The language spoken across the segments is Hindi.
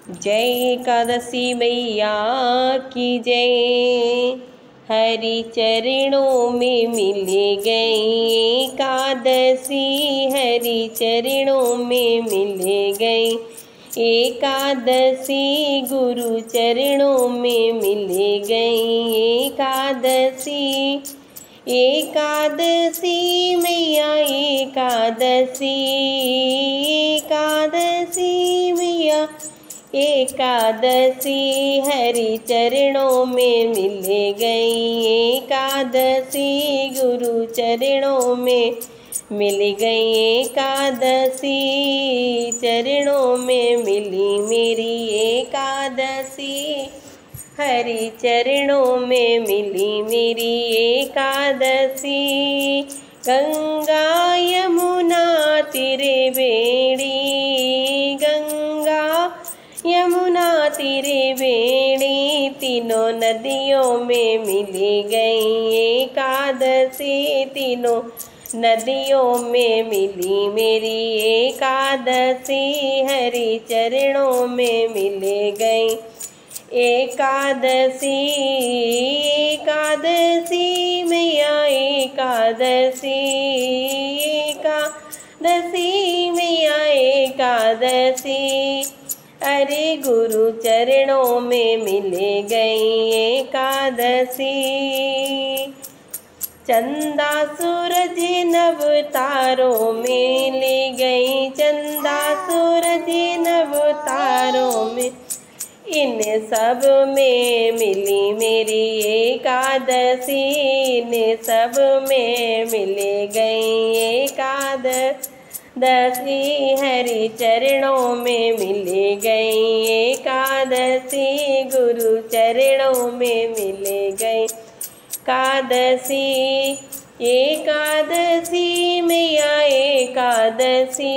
जय एकादशी मैया की जय। हरि चरणों में मिल गई एकादशी, हरि चरणों में मिल गई एकादशी, गुरु चरणों में मिल गई एकादशी। एकादशी मैया एकादशी, एकादशी मैया एकादशी, हरि चरणों में मिल गई एकादशी, गुरु चरणों में मिल गई एकादशी। चरणों में मिली मेरी एकादशी, हरि चरणों में मिली मेरी एकादशी। गंगा यमुना तेरे बेड़ी, गंगा यमुना तेरे बेड़ी, तीनों नदियों में मिल गई एकादशी, तीनों नदियों में मिली मेरी एकादशी, हरि चरणों में मिल गई एकादशी। एकादशी मैया एकादशी, एकादशी मैया एकादशी, अरे गुरु चरणों में मिल गई एकादशी। चंदा सूरज नव तारों में ले गई, चंदा सूरज नव तारों में, इन सब में मिली मेरी एकादशी, इन सब में मिल गई एकादशी। हरि चरणों में मिल गई एकादशी, गुरु चरणों में मिल गई एकादशी। एकादशी मैया एकादशी,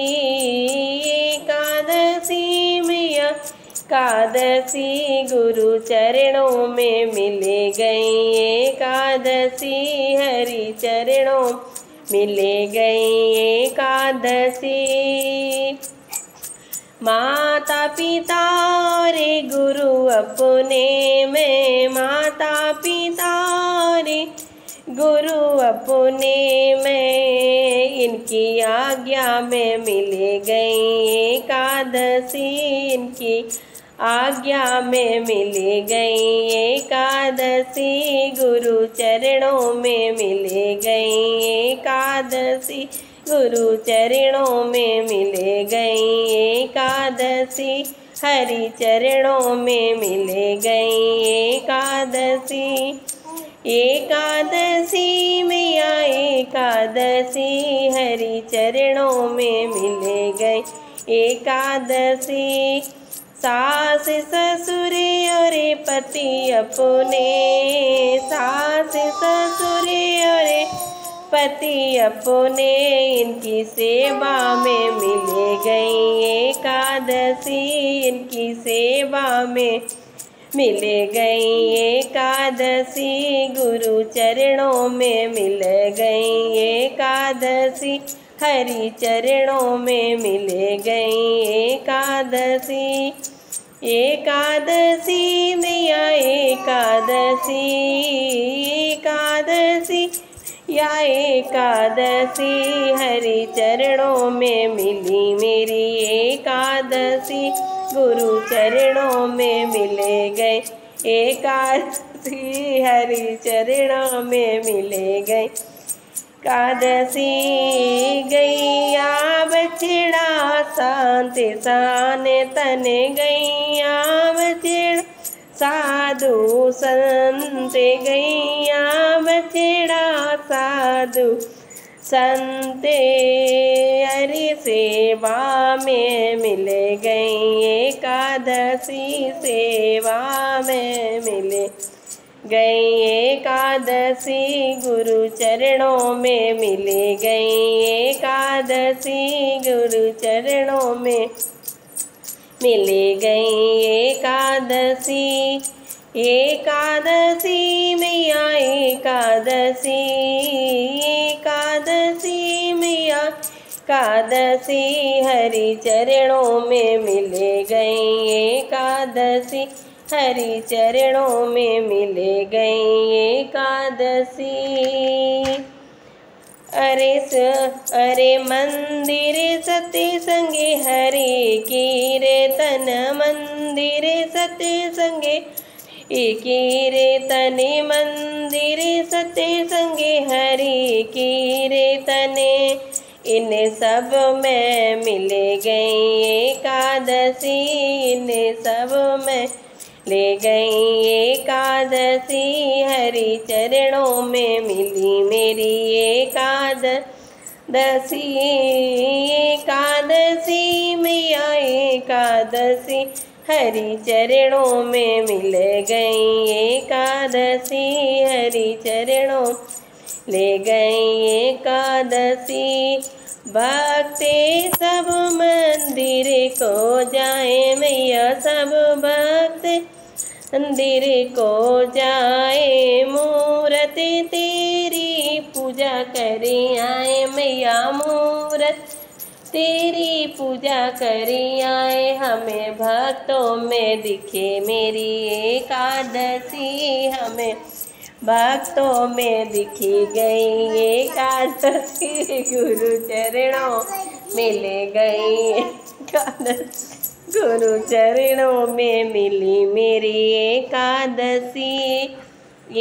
एकादशी मैया एकादशी, गुरु चरणों में मिल गई एकादशी, हरि चरणों मिल गई एकादशी। माता पिता रे गुरु अपने में, माता पिता रे गुरु अपने में, इनकी आज्ञा में मिल गई एकादशी, इनकी आज्ञा में मिल गई एकादशी, गुरु चरणों में मिल गई एकादशी, गुरु चरणों में मिल गई एकादशी, हरि चरणों में मिल गई एकादशी। एकादशी मैया एकादशी, हरि चरणों में मिल गई एकादशी। सास ससुर और पति अपने, सास ससुर और पति अपने, इनकी सेवा में मिल गई एकादशी, इनकी सेवा में मिल गई एकादशी, गुरु चरणों में मिल गई एकादशी, हरि चरणों में मिल गई एकादशी। एकादशी मैया एकादशी, एकादशी या एकादशी, हरि चरणों में मिली मेरी एकादशी, गुरु चरणों में मिल गए एकादशी, हरि चरणों में मिल गए एकादशी। गैया बछड़ा शांत शान तन, गैया बछड़ा साधु संत, गैया बछड़ा साधु संत, हरि सेवा में मिल गई एकादशी, सेवा में मिल गई एकादशी, गुरु चरणों में मिल गई एकादशी, गुरु चरणों में मिल गई एकादशी। एकादशी मैया एकादशी, एकादशी मैया एकादशी, हरि चरणों में मिल गई एकादशी हरि चरणों में मिल गई एकादशी। अरे मंदिर सत्संगे हरि कीर्तन मंदिर सत्संगे कीर्तन मंदिर सत्संगे हरि कीर्तन इन सब में मिल गई एकादशी। इन सब में ले गई एकादशी हरि चरणों में मिली मेरी एकादशी। एकादशी मैया एकादशी हरि चरणों में मिल गई एकादशी हरि चरणों ले गई एकादशी। भक्ते सब मंदिर को जाए मैया सब भक्त मंदिर को जाए मूर्ति तेरी पूजा करे आए मैया मूर्त तेरी पूजा करे आए हमें भक्तों में दिखे मेरी एकादशी। हमें भक्तों में दिखी गई एकादशी गुरु चरणों में ले गई एकादशी गुरु चरणों में मिली मेरी एकादशी।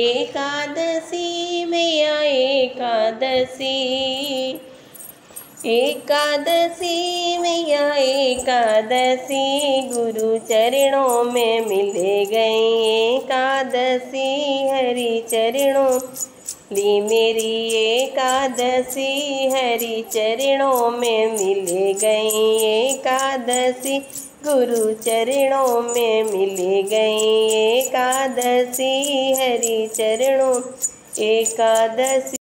एकादशी मैया एकादशी एकादशी मैया एकादशी गुरु चरणों में मिल गई एकादशी हरि चरणों ली मेरी एकादशी हरि चरणों में मिल गई एकादशी गुरु चरणों में मिल गई एकादशी हरि चरणों एकादशी।